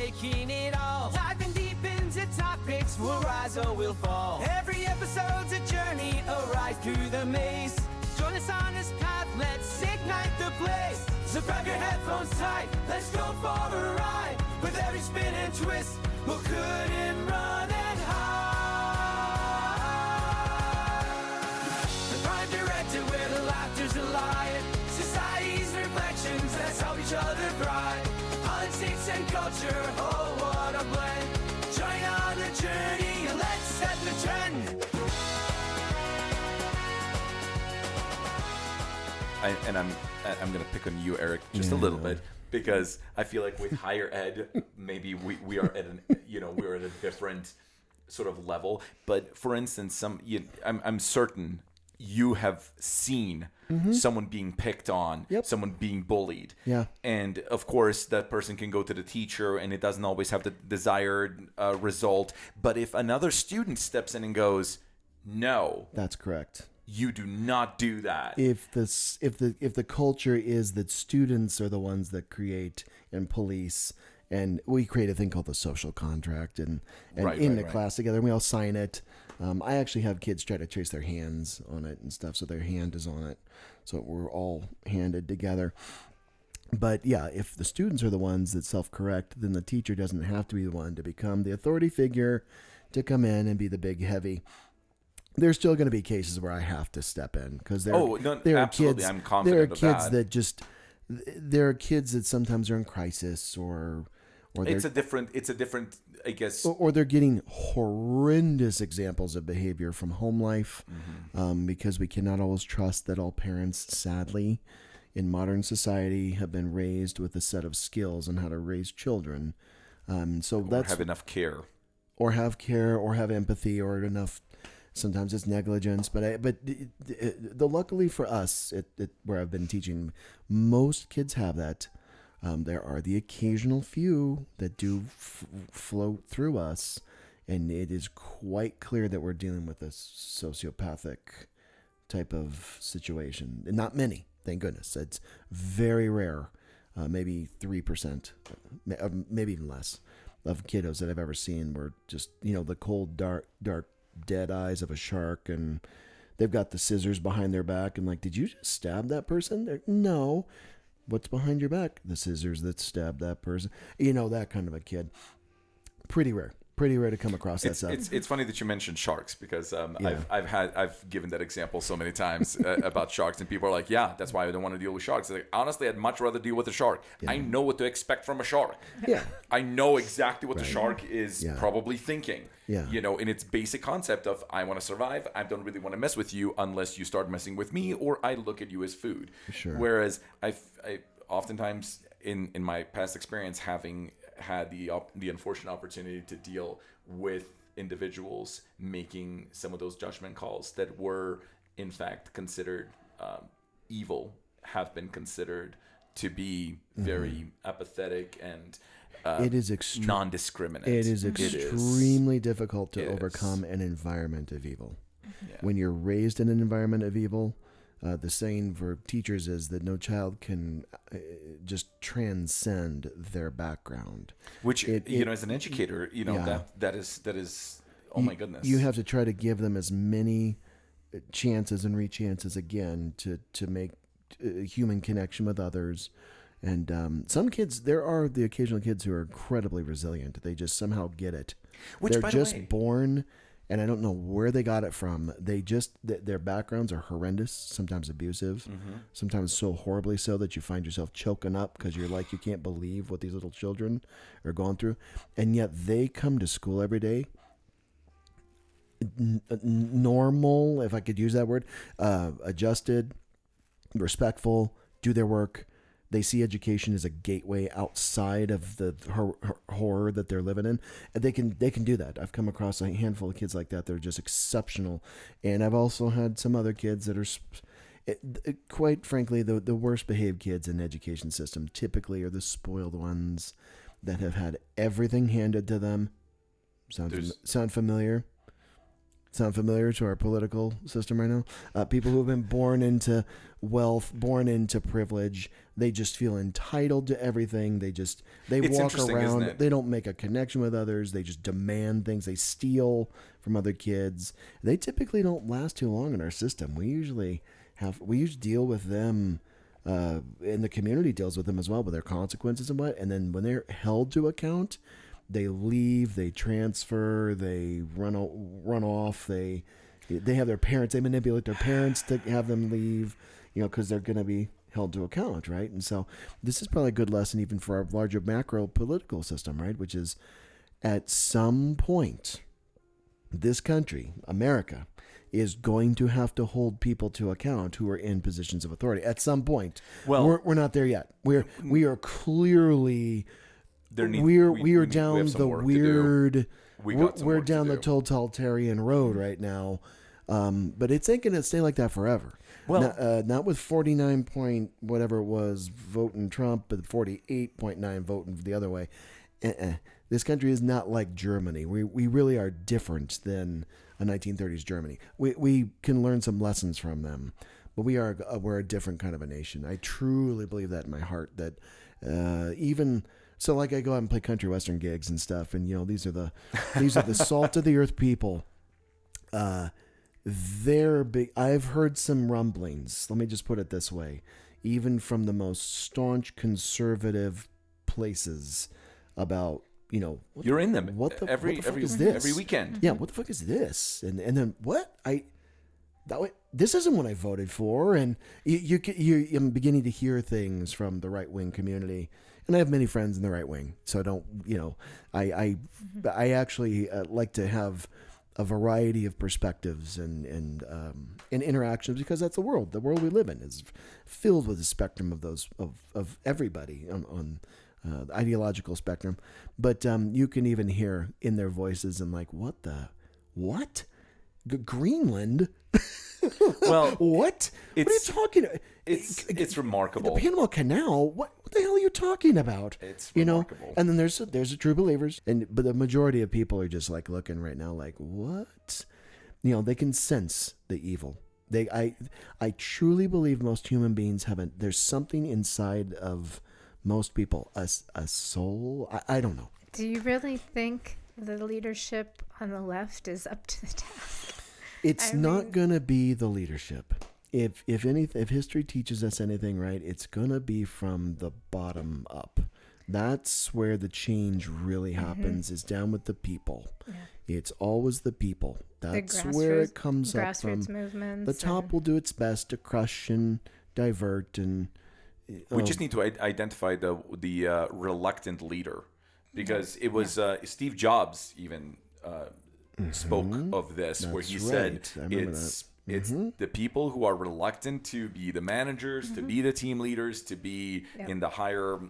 taking it all. Diving deep into topics, we'll rise or we'll fall. Every episode's a journey, a ride through the maze. Join us on this path, let's ignite the blaze. So grab your headphones tight, let's go for a ride. With every spin and twist, we'll couldn't run and hide. The Prime Directive, where the laughter's alive. Society's reflections, let's help each other thrive. Politics and culture, oh what a blend. Join on the journey and let's set the trend. I'm going to pick on you, Eric, just a little bit, because I feel like with higher ed, maybe we are at we're at a different sort of level. But for instance, I'm certain you have seen someone being picked on, someone being bullied. Yeah. And of course, that person can go to the teacher and it doesn't always have the desired result. But if another student steps in and goes, no, that's correct. You do not do that. If the culture is that students are the ones that create and police, and we create a thing called the social contract, and in the class together, and we all sign it. I actually have kids try to trace their hands on it and stuff, so their hand is on it, so we're all handed together. But yeah, if the students are the ones that self-correct, then the teacher doesn't have to be the one to become the authority figure to come in and be the big heavy. There's still going to be cases where I have to step in because there are kids. I'm confident there are kids that just there are kids that sometimes are in crisis or it's a different I guess or they're getting horrendous examples of behavior from home life because we cannot always trust that all parents, sadly, in modern society have been raised with a set of skills on how to raise children. So that's have enough care or have empathy or enough. Sometimes it's negligence, but luckily for us, where I've been teaching, most kids have that. There are the occasional few that do float through us, and it is quite clear that we're dealing with a sociopathic type of situation. And not many, thank goodness. It's very rare, maybe 3%, maybe even less, of kiddos that I've ever seen were just, the cold, dark, dead eyes of a shark, and they've got the scissors behind their back and like, did you just stab that person? No. What's behind your back? The scissors that stabbed that person. That kind of a kid. Pretty rare to come across that stuff. It's funny that you mentioned sharks because I've given that example so many times about sharks, and people are like, yeah, that's why I don't want to deal with sharks. Like, honestly, I'd much rather deal with a shark. Yeah. I know what to expect from a shark. Yeah. I know exactly what the shark is probably thinking. Yeah. In its basic concept of, I want to survive. I don't really want to mess with you unless you start messing with me or I look at you as food. Sure. Whereas I oftentimes in my past experience, having had the unfortunate opportunity to deal with individuals making some of those judgment calls that were in fact considered evil, have been considered to be very apathetic and it is non-discriminate. It is extremely difficult to overcome an environment of evil. Yeah. When you're raised in an environment of evil, the saying for teachers is that no child can just transcend their background. Which, as an educator, that is, oh my goodness. You have to try to give them as many chances and re-chances again to make a human connection with others. And some kids, there are the occasional kids who are incredibly resilient. They just somehow get it. They're just born, and I don't know where they got it from. They just, their backgrounds are horrendous, sometimes abusive, sometimes so horribly so that you find yourself choking up because you're like, you can't believe what these little children are going through. And yet they come to school every day, normal, if I could use that word, adjusted, respectful, do their work. They see education as a gateway outside of the horror that they're living in. And they can do that. I've come across a handful of kids like that. They're just exceptional. And I've also had some other kids that are, quite frankly, the worst behaved kids in the education system typically are the spoiled ones that have had everything handed to them. Sound familiar? sound familiar to our political system right now? People who have been born into wealth, born into privilege. They just feel entitled to everything. They walk interesting, isn't around. it? They don't make a connection with others. They just demand things. They steal from other kids. They typically don't last too long in our system. We usually deal with them, and the community deals with them as well, with their consequences and what. And then when they're held to account, they leave, they transfer, they run off, they have their parents, they manipulate their parents to have them leave, because they're going to be held to account, right? And so this is probably a good lesson even for our larger macro political system, right? Which is, at some point, this country, America, is going to have to hold people to account who are in positions of authority. At some point. Well, we're not there yet. We are clearly... We are down the weird. We're down the totalitarian road right now, but it ain't gonna stay like that forever. Well, not with 49 point whatever it was voting Trump, but 48.9 voting the other way. This country is not like Germany. We really are different than a 1930s Germany. We can learn some lessons from them, but we're a different kind of a nation. I truly believe that in my heart. That even. So like I go out and play country western gigs and stuff, and these are the salt of the earth people. They're big. I've heard some rumblings. Let me just put it this way, even from the most staunch conservative places, about you're in them. What the fuck is this? Every weekend. Yeah, what the fuck is this? And then what this isn't what I voted for, and I'm beginning to hear things from the right wing community. And I have many friends in the right wing, so I don't, I actually like to have a variety of perspectives and interactions, because that's the world. The world we live in is filled with a spectrum of those of everybody on the ideological spectrum. But you can even hear in their voices and like, what? Greenland? Well, what? What are you talking about? It's remarkable. The Panama Canal. What the hell are you talking about? It's remarkable. And then there's the true believers, but the majority of people are just like looking right now, like, what? They can sense the evil. I truly believe most human beings there's something inside of most people, a soul. I don't know. Do you really think the leadership on the left is up to the task? It's not going to be the leadership. If history teaches us anything, right, it's going to be from the bottom up. That's where the change really happens, is down with the people. Yeah. It's always the people. That's where it comes up from. Movements. The top will do its best to crush and divert. And we just need to identify the reluctant leader, because it was Steve Jobs even spoke of this. That's where he said it's the people who are reluctant to be the managers, to be the team leaders, to be in the higher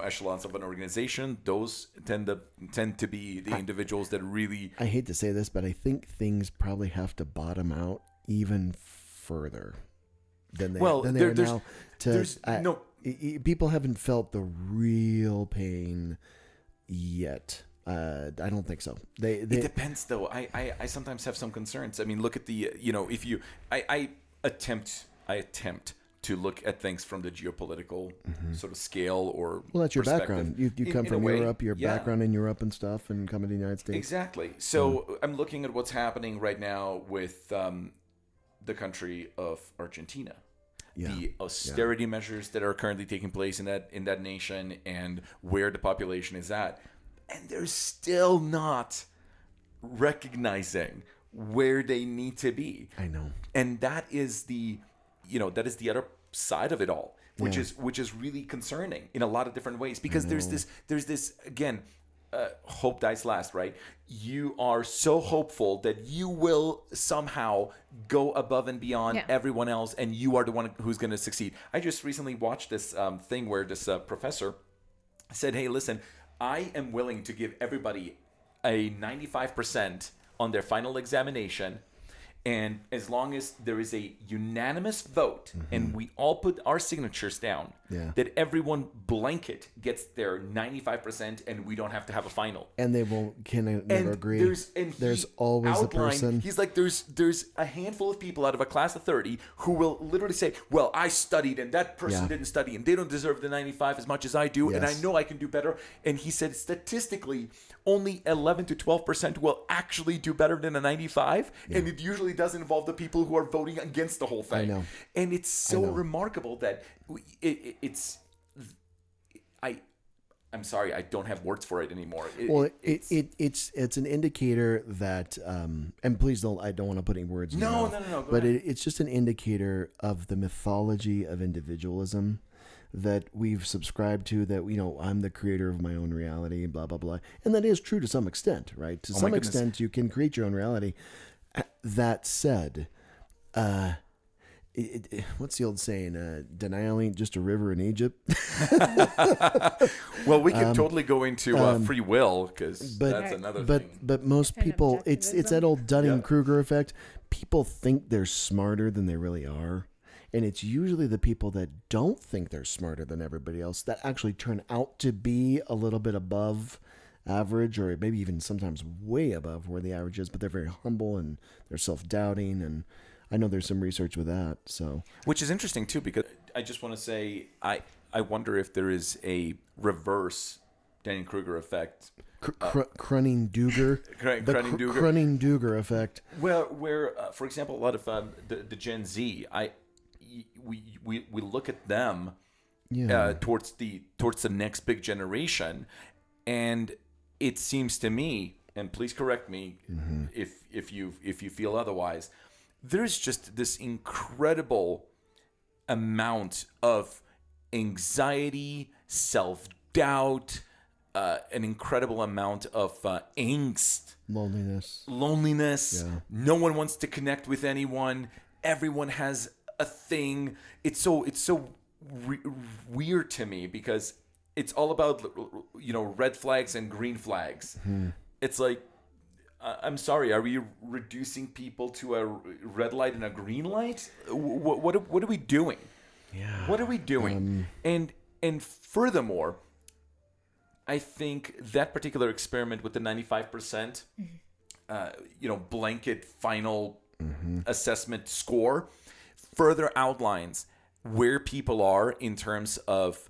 echelons of an organization. Those tend to be the individuals that really. I hate to say this, but I think things probably have to bottom out even further than they are now. People haven't felt the real pain yet. I don't think so. It depends, though. I sometimes have some concerns. I mean, look at the if you I attempt to look at things from the geopolitical sort of scale or that's your background. You come from Europe. Your background in Europe and stuff, and come to the United States. Exactly. So I'm looking at what's happening right now with the country of Argentina. Yeah. The austerity measures that are currently taking place in that nation, and where the population is at. And they're still not recognizing where they need to be. I know. And that is the other side of it all, which is really concerning in a lot of different ways, because there's this again, hope dies last, right? You are so hopeful that you will somehow go above and beyond everyone else, and you are the one who's going to succeed. I just recently watched this thing where this professor said, "Hey, listen, I am willing to give everybody a 95% on their final examination, and as long as there is a unanimous vote and we all put our signatures down Yeah. that everyone blanket gets their 95% and we don't have to have a final. And they can never agree. There's always a person. He's like, there's a handful of people out of a class of 30 who will literally say, well, I studied and that person didn't study and they don't deserve the 95 as much as I do, and I know I can do better. And he said statistically only 11 to 12% will actually do better than a 95, and it usually does involve the people who are voting against the whole thing. I know. And it's so remarkable that I'm sorry, I don't have words for it anymore. It's an indicator that, and please I don't want to put any words in your mouth. No. But it's just an indicator of the mythology of individualism that we've subscribed to, that, I'm the creator of my own reality, blah, blah, blah. And that is true to some extent, right? To some extent, you can create your own reality. That said, what's the old saying? Denial ain't just a river in Egypt. Well, we could totally go into free will, because that's another thing. But most people, it's that old Dunning-Kruger effect. People think they're smarter than they really are. And it's usually the people that don't think they're smarter than everybody else that actually turn out to be a little bit above average, or maybe even sometimes way above where the average is, but they're very humble and they're self-doubting. And I know there's some research with that. So, which is interesting too, because I just want to say, I wonder if there is a reverse Dunning-Kruger effect. Krunning-Duger. Krunning-Duger effect. Where for example, a lot of the Gen Z, we look at them towards the next big generation, and it seems to me, and please correct me if you feel otherwise, there's just this incredible amount of anxiety, self-doubt, an incredible amount of angst, loneliness. Yeah. No one wants to connect with anyone. Everyone has a thing. It's so weird to me, because it's all about red flags and green flags. It's like, I'm sorry, are we reducing people to a red light and a green light? What are we doing? Yeah. What are we doing? And furthermore, I think that particular experiment with the 95%, blanket final assessment score further outlines where people are in terms of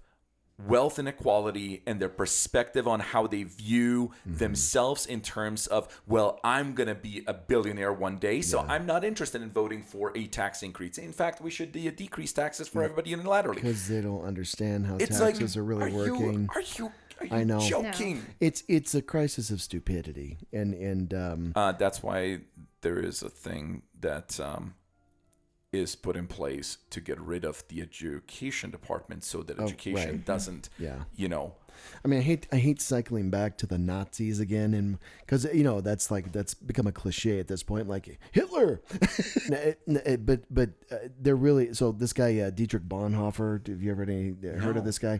wealth inequality and their perspective on how they view themselves in terms of, well, I'm going to be a billionaire one day, so I'm not interested in voting for a tax increase. In fact, we should decrease taxes for everybody unilaterally. Because they don't understand how taxes are really working. Are you I know. joking? No. It's a crisis of stupidity, and that's why there is a thing that is put in place to get rid of the education department, so that education doesn't, I mean, I hate cycling back to the Nazis again, and because that's become a cliche at this point, like Hitler. but they're really, so this guy Dietrich Bonhoeffer. Have you ever heard of this guy?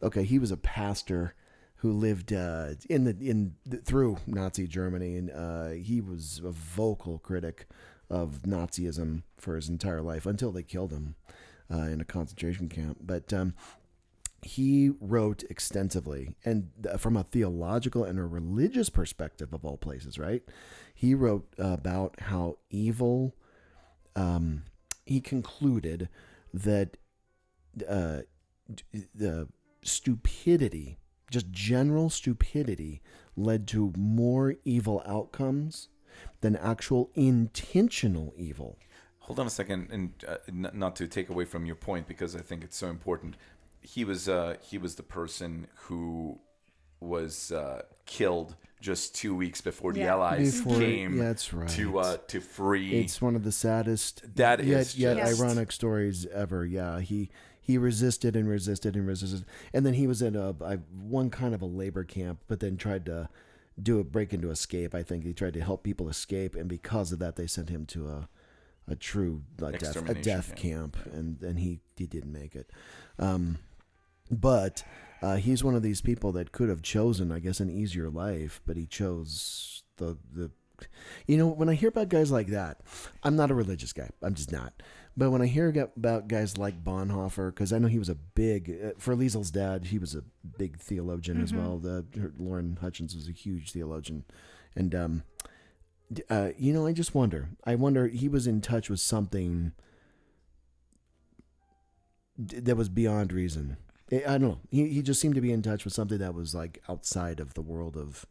Okay, he was a pastor who lived through Nazi Germany, and he was a vocal critic of Nazism for his entire life until they killed him in a concentration camp. But he wrote extensively, and from a theological and a religious perspective of all places, right? He wrote about how evil. He concluded that the stupidity, just general stupidity, led to more evil outcomes than actual intentional evil. Hold on a second, and not to take away from your point, because I think it's so important. He was the person who was killed just 2 weeks before the Allies came that's right. to free. It's one of the saddest, yet ironic stories ever. Yeah, he resisted and resisted and resisted, and then he was in one kind of a labor camp, but then tried to do a break into escape. I think he tried to help people escape, and because of that, they sent him to a true death camp, and he didn't make it. But he's one of these people that could have chosen, I guess, an easier life, but he chose the. When I hear about guys like that, I'm not a religious guy. I'm just not. But when I hear about guys like Bonhoeffer, because I know he was a big, for Liesl's dad, he was a big theologian as well. Lauren Hutchins was a huge theologian. And, I just wonder. I wonder, he was in touch with something that was beyond reason. I don't know. He just seemed to be in touch with something that was like outside of the world of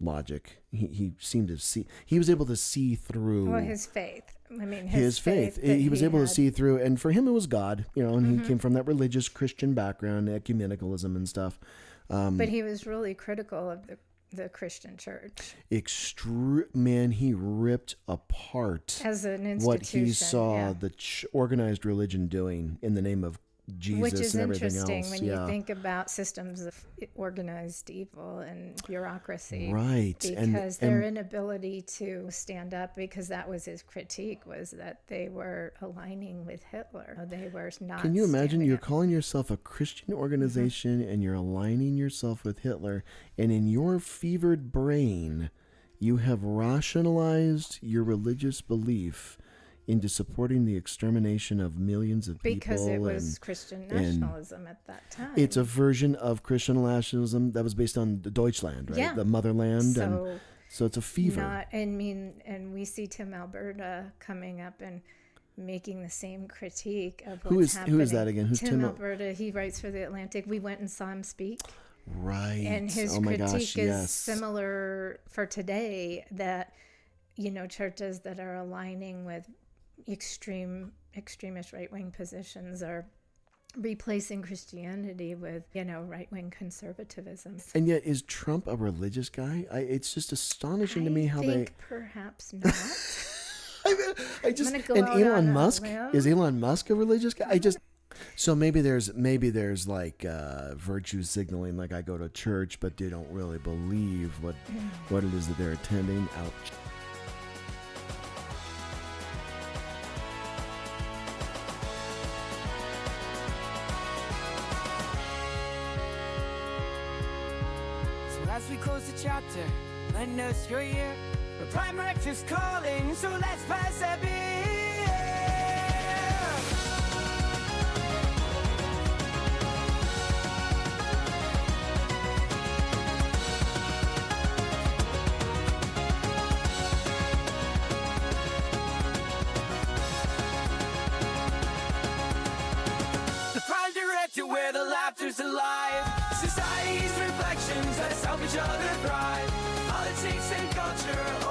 logic. He seemed to see. He was able to see through. Well, his faith. I mean, his faith. He was able to see through, and for him it was God. And he came from that religious Christian background, ecumenicalism and stuff. But he was really critical of the Christian church. Man, he ripped apart as an institution what he saw the organized religion doing in the name of Jesus, which is and everything interesting else. when you think about systems of organized evil and bureaucracy, right? Because their inability to stand up, because that was his critique, was that they were aligning with Hitler. They were not. Can you imagine? You're up. calling yourself a Christian organization, and you're aligning yourself with Hitler, and in your fevered brain, you have rationalized your religious belief into supporting the extermination of millions of people. Because it was Christian nationalism at that time. It's a version of Christian nationalism that was based on the Deutschland, right? Yeah. The motherland. So it's a fever. And we see Tim Alberta coming up and making the same critique of Who what's is happening. that again? Who's Tim Alberta? He writes for The Atlantic. We went and saw him speak. Right. And his critique is similar for today, that, churches that are aligning with extremist right-wing positions are replacing Christianity with, right-wing conservatism. And yet, is Trump a religious guy? It's just astonishing to me how I think perhaps not. Elon Musk, is Elon Musk a religious guy? So maybe there's like virtue signaling, like I go to church, but they don't really believe what it is that they're attending. Ouch. As we close the chapter, lend us your ear. The Prime Directive's calling, so let's persevere. The Prime Directive, where the laughter's alive. Society's reflections, let's help each other thrive. Politics and culture.